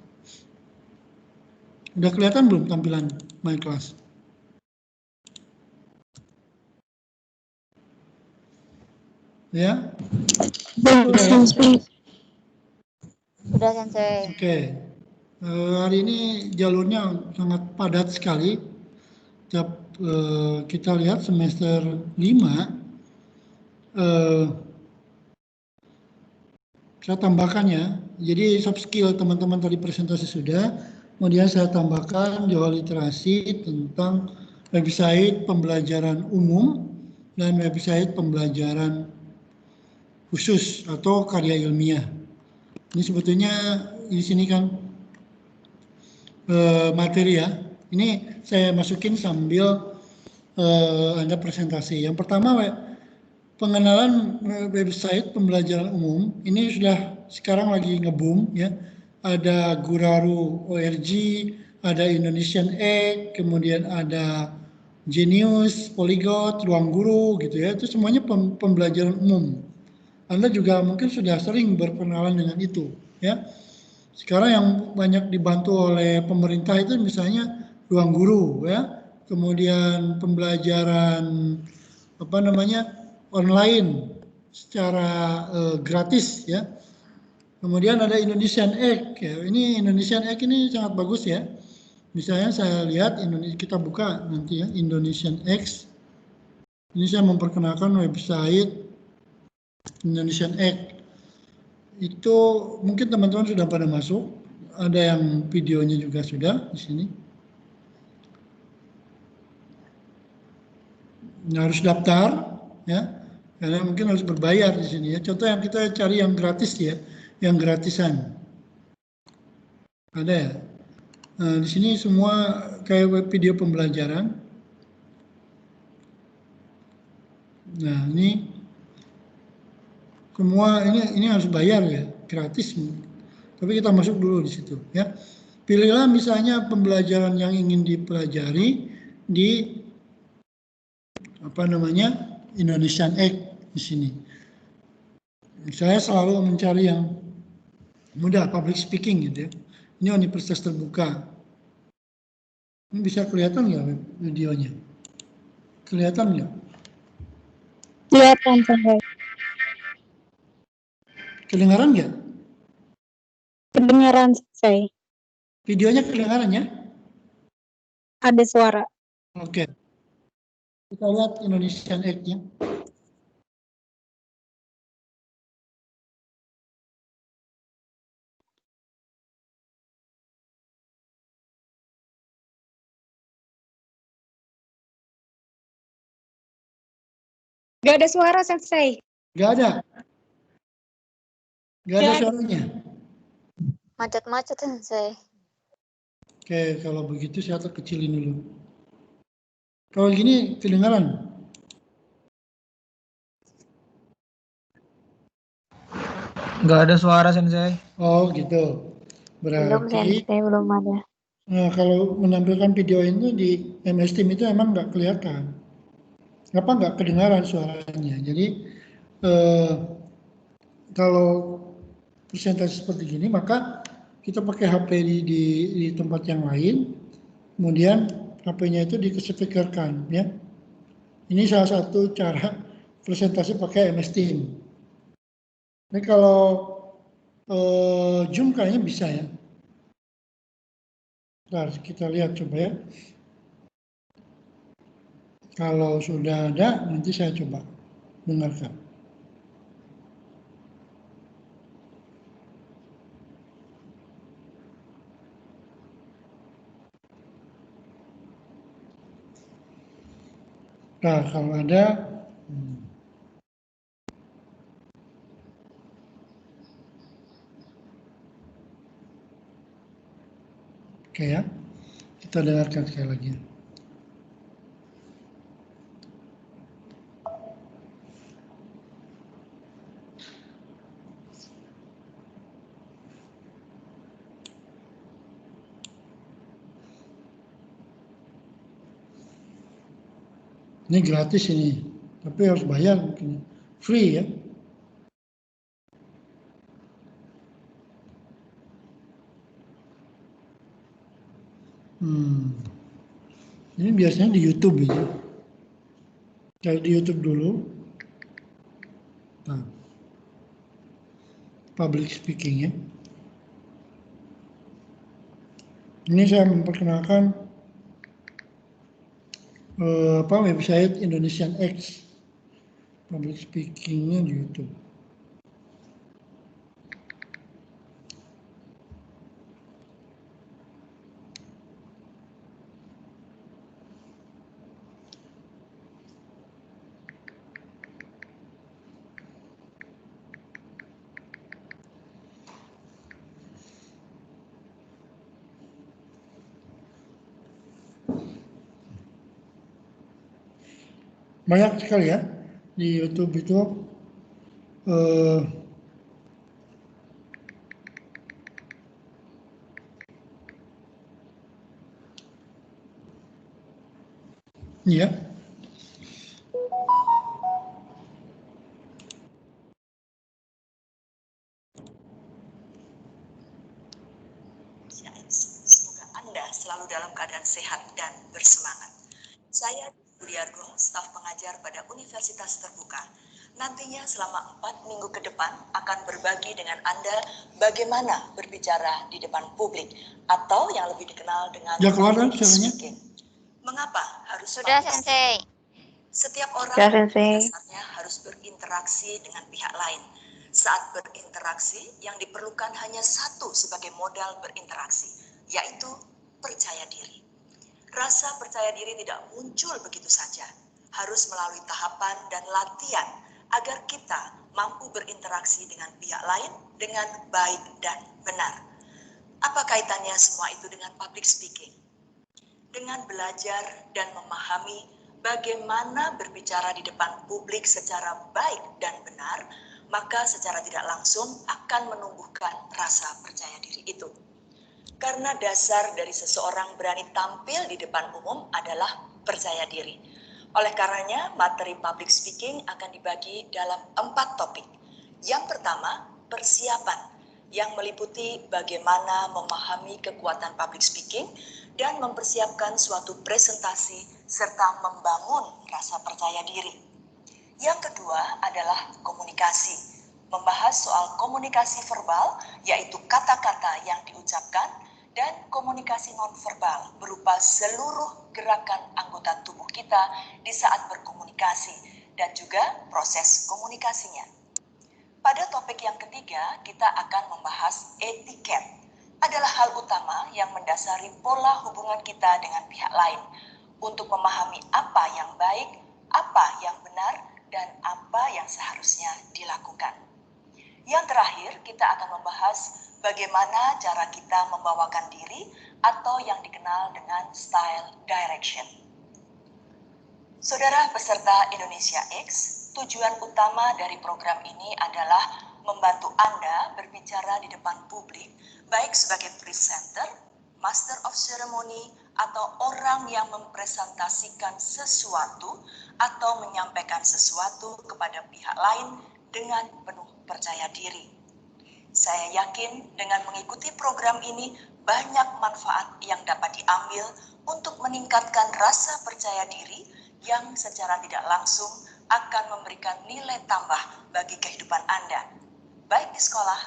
Udah kelihatan belum tampilan my class? Ya? Sudah, ya? Sudah, Sensei. Oke. Hari ini jalurnya sangat padat sekali. Kita lihat semester 5, saya tambahkan ya. Jadi soft skill teman-teman tadi presentasi sudah. Kemudian saya tambahkan Johor literasi tentang website pembelajaran umum dan website pembelajaran khusus atau karya ilmiah. Ini sebetulnya di sini kan materi ya. Ini saya masukin sambil Anda presentasi. Yang pertama, pengenalan website pembelajaran umum. Ini sudah sekarang lagi nge-boom ya. Ada Guraru ORG, ada Indonesian Egg, kemudian ada Genius, Polyglot, Ruang Guru gitu ya. Itu semuanya pembelajaran umum. Anda juga mungkin sudah sering berkenalan dengan itu ya. Sekarang yang banyak dibantu oleh pemerintah itu misalnya Ruang Guru ya, kemudian pembelajaran apa namanya online secara gratis ya. Kemudian ada Indonesian Egg ya. Ini Indonesian Egg ini sangat bagus ya. Misalnya saya lihat kita buka nanti ya, Indonesian Egg. Ini saya memperkenalkan website Indonesian Egg. Itu mungkin teman-teman sudah pada masuk. Ada yang videonya juga sudah di sini. Harus daftar ya, karena mungkin harus berbayar di sini ya. Contoh yang kita cari yang gratis ya, yang gratisan. Ada ya. Nah, di sini semua kayak video pembelajaran. Nah, ini semua ini harus bayar ya, gratis. Tapi kita masuk dulu di situ ya. Pilihlah misalnya pembelajaran yang ingin dipelajari di apa namanya Indonesian Egg di sini. Saya selalu mencari yang mudah, public speaking gitu ya. Ini universitas terbuka. Ini bisa kelihatan nggak videonya? Kelihatan nggak? Kelihatan, Sensei. Kedengaran nggak? Kedengaran, Sensei. Videonya kedengaran ya? Ada suara. Oke. Kita lihat Indonesian Egg-nya. Gak ada suara, Sensei. Nggak ada. Nggak ada Nggak ada. suaranya. Macet-macet, Sensei. Oke, kalau begitu saya kecilin dulu. Kalau gini kedengaran? Nggak ada suara, Sensei. Oh gitu. Belum, Berarti Sensei. Belum ada. kalau menampilkan video itu di MS Team itu emang nggak kelihatan. nggak kedengaran suaranya. Jadi kalau presentasi seperti gini, maka kita pakai HP di tempat yang lain, kemudian HP-nya itu dikesepikarkan, ya. Ini salah satu cara presentasi pakai MS Teams. Ini kalau Zoom kayaknya bisa ya. Nah, kita lihat coba ya. Kalau sudah ada, nanti saya coba dengarkan. Nah, kalau ada, oke ya, kita dengarkan sekali lagi. Ini gratis ini, tapi harus bayar mungkin. Free ya. Ini biasanya di YouTube ini. Cari di YouTube dulu. Nah, public speaking ya. Ini saya memperkenalkan website Indonesian X. Public speakingnya di YouTube. Banyak sekali ya di YouTube itu ya. Semoga Anda selalu dalam keadaan sehat dan bersemangat. Saya Budiargo, staf pengajar pada Universitas Terbuka. Nantinya selama 4 minggu ke depan akan berbagi dengan Anda bagaimana berbicara di depan publik atau yang lebih dikenal dengan public speaking. Mengapa harus Sudah, Sensei. Setiap orang Ya, Sensei. dasarnya harus berinteraksi dengan pihak lain. Saat berinteraksi, yang diperlukan hanya satu sebagai modal berinteraksi, yaitu percaya diri. Rasa percaya diri tidak muncul begitu saja, harus melalui tahapan dan latihan agar kita mampu berinteraksi dengan pihak lain dengan baik dan benar. Apa kaitannya semua itu dengan public speaking? Dengan belajar dan memahami bagaimana berbicara di depan publik secara baik dan benar, maka secara tidak langsung akan menumbuhkan rasa percaya diri itu. Karena dasar dari seseorang berani tampil di depan umum adalah percaya diri. Oleh karenanya, materi public speaking akan dibagi dalam 4 topik. Yang pertama, persiapan, yang meliputi bagaimana memahami kekuatan public speaking dan mempersiapkan suatu presentasi serta membangun rasa percaya diri. Yang kedua adalah komunikasi, membahas soal komunikasi verbal, yaitu kata-kata yang diucapkan, dan komunikasi nonverbal berupa seluruh gerakan anggota tubuh kita di saat berkomunikasi dan juga proses komunikasinya. Pada topik yang ketiga, kita akan membahas etiket. Adalah hal utama yang mendasari pola hubungan kita dengan pihak lain untuk memahami apa yang baik, apa yang benar, dan apa yang seharusnya dilakukan. Yang terakhir, kita akan membahas bagaimana cara kita membawakan diri atau yang dikenal dengan style direction. Saudara peserta Indonesia X, tujuan utama dari program ini adalah membantu Anda berbicara di depan publik, baik sebagai presenter Master of Ceremony atau orang yang mempresentasikan sesuatu atau menyampaikan sesuatu kepada pihak lain dengan penuh percaya diri. Saya yakin dengan mengikuti program ini banyak manfaat yang dapat diambil untuk meningkatkan rasa percaya diri yang secara tidak langsung akan memberikan nilai tambah bagi kehidupan Anda, baik di sekolah,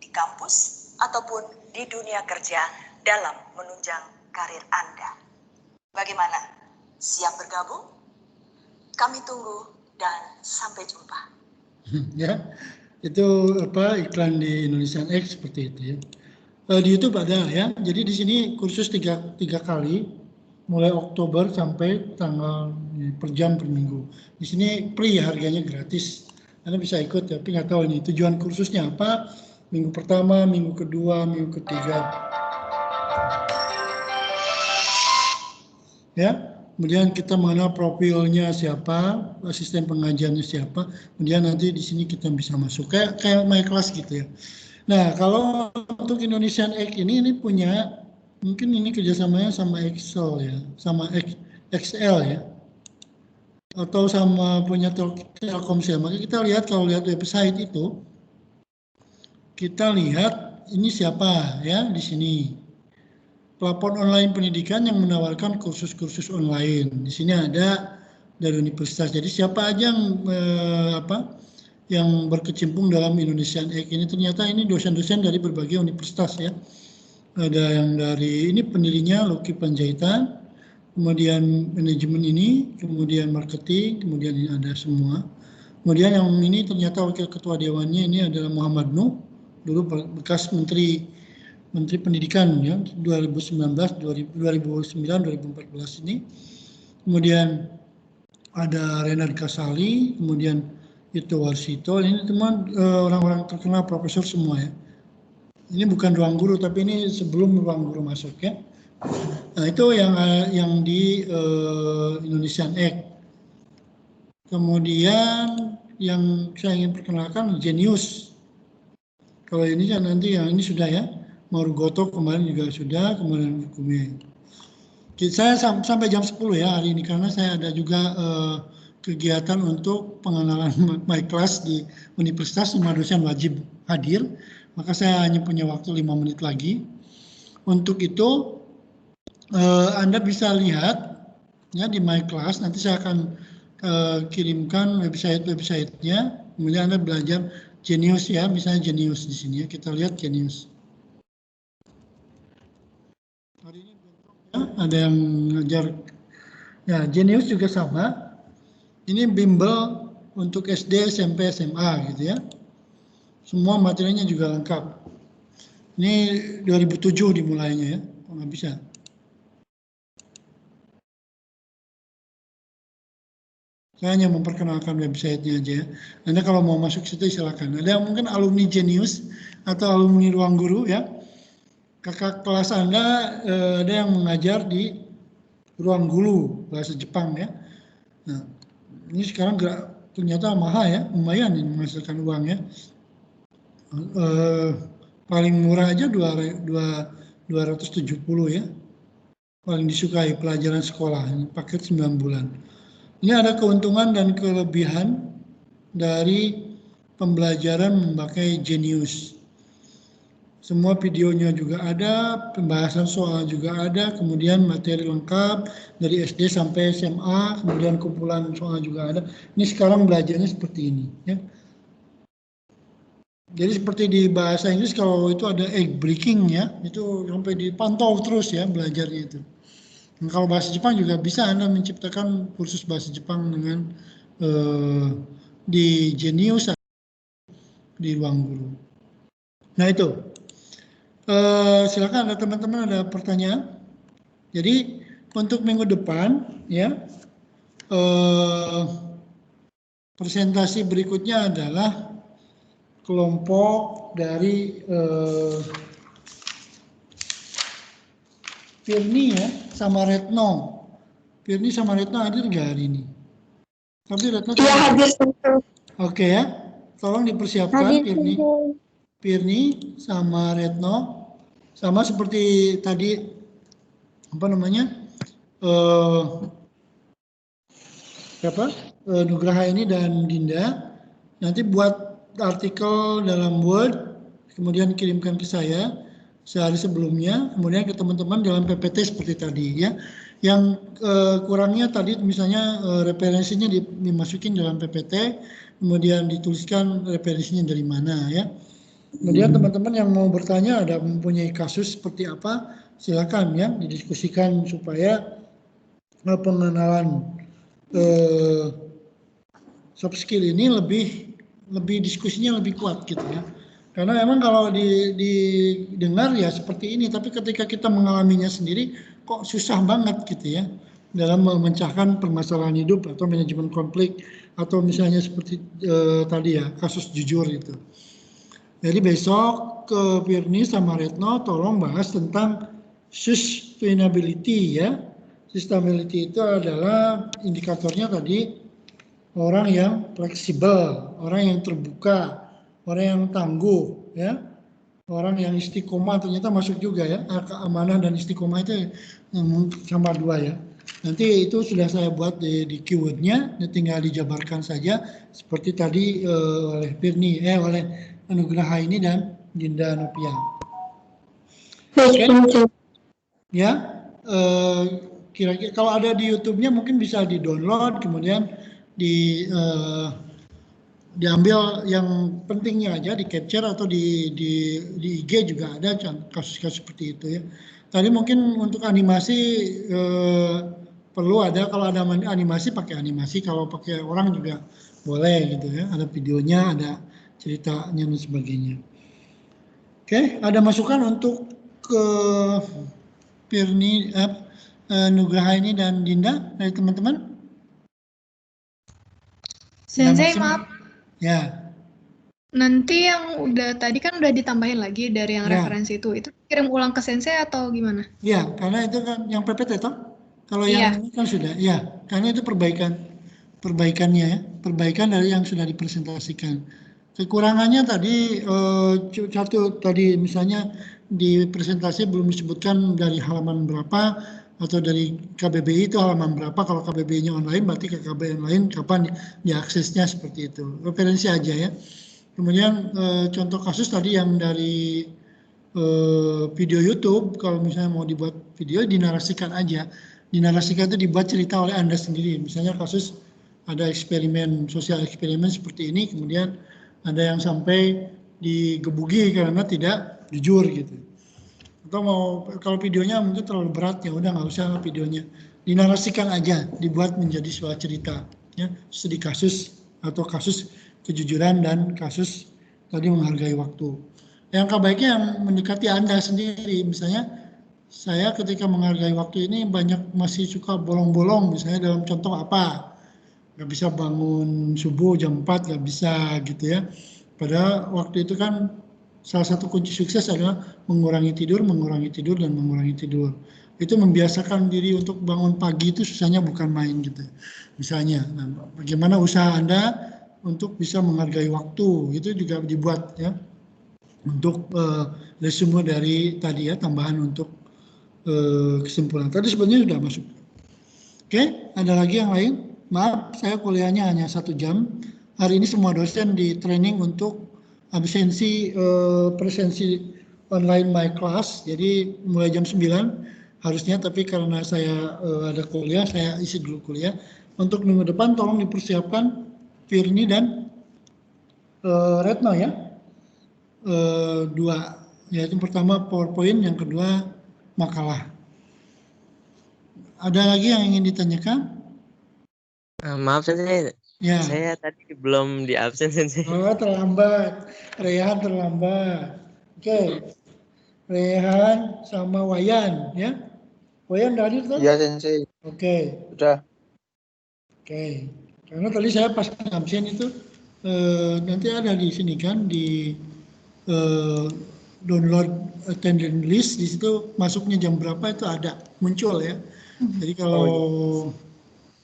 di kampus, ataupun di dunia kerja dalam menunjang karir Anda. Bagaimana? Siap bergabung? Kami tunggu dan sampai jumpa. Ya, itu iklan di Indonesian X seperti itu ya. Di YouTube ada ya. Jadi di sini kursus tiga kali, mulai Oktober sampai tanggal per jam per minggu. Di sini free ya, harganya gratis. Anda bisa ikut, tapi nggak tahu ini tujuan kursusnya apa. Minggu pertama, minggu kedua, minggu ketiga. Ya, kemudian kita mengenal profilnya siapa, asisten pengajarnya siapa, kemudian nanti di sini kita bisa masuk kayak my class gitu ya. Nah, kalau untuk Indonesian Egg ini punya, mungkin ini kerjasamanya sama Excel ya, sama XL ya, atau sama punya Telkomsel. Maka kita lihat, kalau lihat website itu, kita lihat ini siapa ya di sini. Platform online pendidikan yang menawarkan kursus-kursus online. Di sini ada dari universitas. Jadi siapa aja yang berkecimpung dalam Indonesian Egg ini, ternyata ini dosen-dosen dari berbagai universitas ya. Ada yang dari ini pendirinya Lucky Panjaitan, kemudian manajemen ini, kemudian marketing, kemudian ini ada semua. Kemudian yang ini ternyata wakil ketua dewannya ini adalah Muhammad Nuh, dulu bekas Menteri Pendidikan ya, 2009 2014 ini. Kemudian ada Renard Kasali, kemudian itu Warsito. Ini teman orang-orang terkenal, profesor semua ya. Ini bukan ruang guru, tapi ini sebelum ruang guru masuk ya. Nah, itu yang di Indonesian Egg. Kemudian yang saya ingin perkenalkan Genius. Kalau ini kan nanti yang ini sudah ya. Marugoto kemarin juga sudah, kemudian Hukumnya. Saya sampai jam 10 ya hari ini, karena saya ada juga kegiatan untuk pengenalan my class di universitas, semua dosen wajib hadir, maka saya hanya punya waktu 5 menit lagi. Untuk itu Anda bisa lihat ya di my class, nanti saya akan kirimkan website-nya, kemudian Anda belajar Genius ya, misalnya Genius di sini ya, kita lihat Genius. Hari ini ya, ada yang ngajar ya, Genius juga sama. Ini bimbel untuk SD, SMP, SMA gitu ya. Semua materinya juga lengkap. Ini 2007 dimulainya ya, nggak bisa. Saya hanya memperkenalkan websitenya aja ya. Anda kalau mau masuk situ silakan. Ada yang mungkin alumni Genius atau alumni Ruang Guru ya. Kakak kelas Anda ada yang mengajar di Ruang Guru bahasa Jepang ya. Nah, ini sekarang ternyata mahal ya, lumayan ini menghasilkan uang ya. Paling murah aja 270 ya. Paling disukai pelajaran sekolah, ini paket 9 bulan. Ini ada keuntungan dan kelebihan dari pembelajaran memakai Genius. Semua videonya juga ada, pembahasan soal juga ada, kemudian materi lengkap dari SD sampai SMA, kemudian kumpulan soal juga ada. Ini sekarang belajarnya seperti ini. Ya. Jadi seperti di bahasa Inggris kalau itu ada egg breaking ya, itu sampai dipantau terus ya belajarnya itu. Dan kalau bahasa Jepang juga bisa Anda menciptakan kursus bahasa Jepang dengan di Genius di Ruang Guru. Nah itu. Silakan ada teman-teman ada pertanyaan. Jadi untuk minggu depan ya presentasi berikutnya adalah kelompok dari Firni ya sama Retno. Firni sama Retno hadir nggak hari ini? Tapi Retno Iya hadir tentu. Oke ya, tolong dipersiapkan Hadir tentu. Firni sama Retno. Sama seperti tadi apa namanya Nugraha ini dan Dinda, nanti buat artikel dalam Word, kemudian kirimkan ke saya sehari sebelumnya, kemudian ke teman-teman dalam PPT seperti tadi ya. Yang kurangnya tadi misalnya referensinya dimasukin dalam PPT, kemudian dituliskan referensinya dari mana ya. Kemudian teman-teman yang mau bertanya ada mempunyai kasus seperti apa, silakan ya didiskusikan supaya pengenalan soft skill ini lebih diskusinya lebih kuat gitu ya. Karena memang kalau didengar ya seperti ini, tapi ketika kita mengalaminya sendiri kok susah banget gitu ya dalam memecahkan permasalahan hidup atau manajemen konflik atau misalnya seperti tadi ya kasus jujur itu. Jadi besok ke Firni sama Retno tolong bahas tentang sustainability ya. Sustainability itu adalah indikatornya tadi orang yang fleksibel, orang yang terbuka, orang yang tangguh, ya, orang yang istiqomah ternyata masuk juga ya, amanah dan istiqomah itu sama dua ya. Nanti itu sudah saya buat di keywordnya, tinggal dijabarkan saja seperti tadi oleh Firni, oleh Nugraha ini dan Dinda Nopia. Okay. Ya, kira-kira kalau ada di YouTube-nya mungkin bisa di-download, kemudian diambil yang pentingnya aja, di capture atau di IG juga ada kasus-kasus seperti itu ya. Tadi mungkin untuk animasi perlu ada, kalau ada animasi pakai animasi, kalau pakai orang juga boleh gitu ya. Ada videonya, ada ceritanya dan sebagainya. Oke, ada masukan untuk ke Firni, Nugraha ini dan Dinda dari teman-teman? Sensei, maaf. Ya. Nanti yang tadi kan udah ditambahin lagi dari yang ya. referensi itu kirim ulang ke Sensei atau gimana? Iya, karena itu kan yang PPT toh. Kalau iya. yang ini kan sudah, ya, karena itu perbaikannya ya, perbaikan dari yang sudah dipresentasikan. Kekurangannya tadi satu tadi misalnya di presentasi belum disebutkan dari halaman berapa atau dari KBBI itu halaman berapa. Kalau KBBI-nya online berarti ke KBBI lain kapan diaksesnya seperti itu. Referensi aja ya. Kemudian contoh kasus tadi yang dari video YouTube, kalau misalnya mau dibuat video dinarasikan aja. Dinarasikan itu dibuat cerita oleh Anda sendiri. Misalnya kasus ada eksperimen, sosial eksperimen seperti ini, kemudian ada yang sampai digebuki karena tidak jujur gitu. Atau mau kalau videonya mungkin terlalu berat ya udah nggak usah videonya. Dinarasikan aja, dibuat menjadi sebuah cerita ya, studi kasus atau kasus kejujuran dan kasus tadi menghargai waktu. Yang baiknya yang mendekati Anda sendiri, misalnya saya ketika menghargai waktu ini banyak masih suka bolong-bolong, misalnya dalam contoh apa, nggak bisa bangun subuh jam 4, nggak bisa gitu ya. Padahal waktu itu kan salah satu kunci sukses adalah mengurangi tidur, dan mengurangi tidur. Itu membiasakan diri untuk bangun pagi itu susahnya bukan main gitu. Misalnya, nah, bagaimana usaha Anda untuk bisa menghargai waktu, itu juga dibuat ya. Untuk resume dari tadi ya, tambahan untuk kesimpulan. Tadi sebenarnya sudah masuk. Oke, ada lagi yang lain? Maaf, saya kuliahnya hanya 1 jam. Hari ini semua dosen di training untuk absensi presensi online my class. Jadi mulai jam 9 harusnya, tapi karena saya ada kuliah, saya isi dulu kuliah. Untuk minggu depan tolong dipersiapkan Firni dan Retno ya. 2, yaitu pertama PowerPoint, yang kedua makalah. Ada lagi yang ingin ditanyakan? Maaf Sensei, ya. Saya tadi belum di absen Sensei. Oh, terlambat. Rehan terlambat. Oke. Rehan sama Wayan ya. Wayan udah hadir tuh? Iya Sensei. Oke. Sudah. Oke. Karena tadi saya pas absen itu nanti ada di sini kan di download attendance list, di situ masuknya jam berapa itu ada muncul ya. Jadi kalau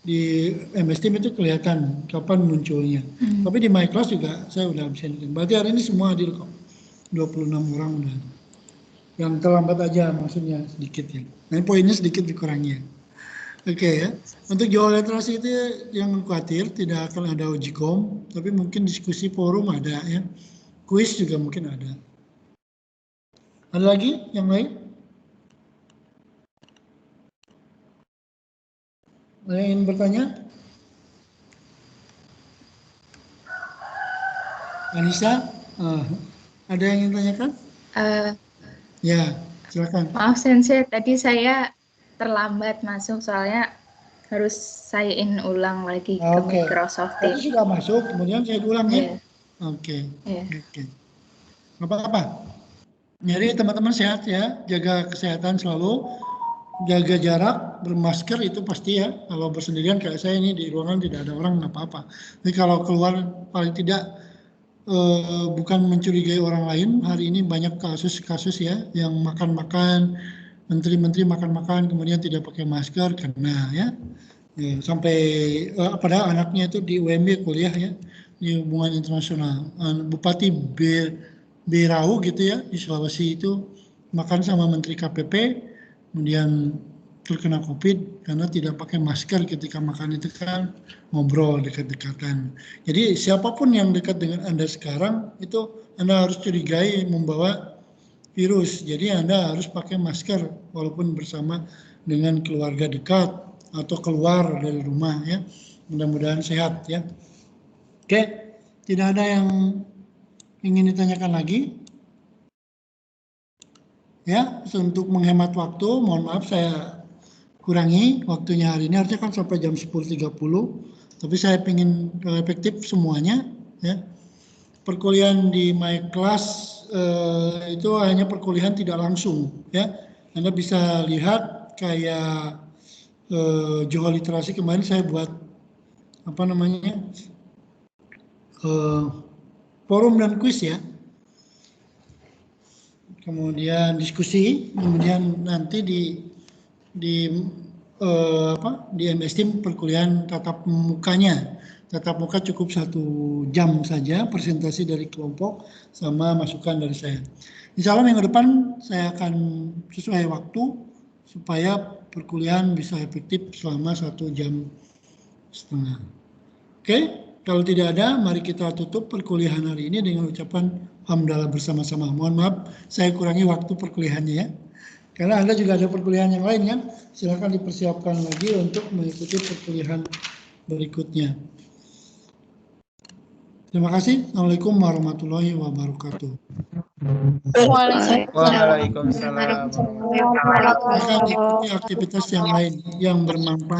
di MS Team itu kelihatan kapan munculnya. Tapi di My Class juga saya udah absen. Berarti hari ini semua hadir kok. 26 orang udah. yang terlambat aja maksudnya sedikit ya. Nah, poinnya sedikit dikurangi ya. Oke ya. Untuk Jawa literasi itu yang khawatir tidak akan ada uji kom, tapi mungkin diskusi forum ada ya. Kuis juga mungkin ada. Ada lagi yang lain? Ada yang ingin bertanya? Anissa, ada yang ingin tanyakan? Ya, silakan. Maaf Sensei, tadi saya terlambat masuk soalnya harus sign ulang lagi ke Oke. Microsoft Tadi Teams. sudah masuk, kemudian saya ulang ya. Iya. Oke. Iya. Oke. Nggak apa-apa. Jadi teman-teman sehat ya, jaga kesehatan selalu, jaga jarak, bermasker itu pasti ya. Kalau bersendirian kayak saya ini di ruangan tidak ada orang nggak apa-apa. Tapi kalau keluar paling tidak bukan mencurigai orang lain. Hari ini banyak kasus-kasus ya yang makan-makan, menteri-menteri makan-makan kemudian tidak pakai masker kena ya. Sampai padahal anaknya itu di UMB kuliah ya di hubungan internasional. Bupati Berau gitu ya di Sulawesi itu makan sama menteri KPP kemudian terkena COVID karena tidak pakai masker ketika makan itu kan ngobrol dekat-dekatan. Jadi siapapun yang dekat dengan Anda sekarang itu Anda harus curigai membawa virus. Jadi Anda harus pakai masker walaupun bersama dengan keluarga dekat atau keluar dari rumah ya. Mudah-mudahan sehat ya. Oke, tidak ada yang ingin ditanyakan lagi? Ya, untuk menghemat waktu, mohon maaf saya kurangi waktunya hari ini, harusnya kan sampai jam 10.30, tapi saya ingin efektif semuanya ya. Perkuliahan di My Class itu hanya perkuliahan tidak langsung ya. Anda bisa lihat kayak Jawa literasi kemarin saya buat apa namanya forum dan kuis ya. Kemudian diskusi, kemudian nanti di MS Team perkuliahan tatap mukanya. Tatap muka cukup 1 jam saja, presentasi dari kelompok sama masukan dari saya. Insya Allah minggu depan saya akan sesuai waktu supaya perkuliahan bisa efektif selama 1,5 jam. Oke, kalau tidak ada, mari kita tutup perkuliahan hari ini dengan ucapan hamdalah bersama-sama. Mohon maaf, saya kurangi waktu perkuliahannya ya. Karena Anda juga ada perkuliahan yang lain ya. Silakan dipersiapkan lagi untuk mengikuti perkuliahan berikutnya. Terima kasih. Assalamualaikum warahmatullahi wabarakatuh. Waalaikumsalam. Silakan ikuti aktivitas yang lain yang bermanfaat.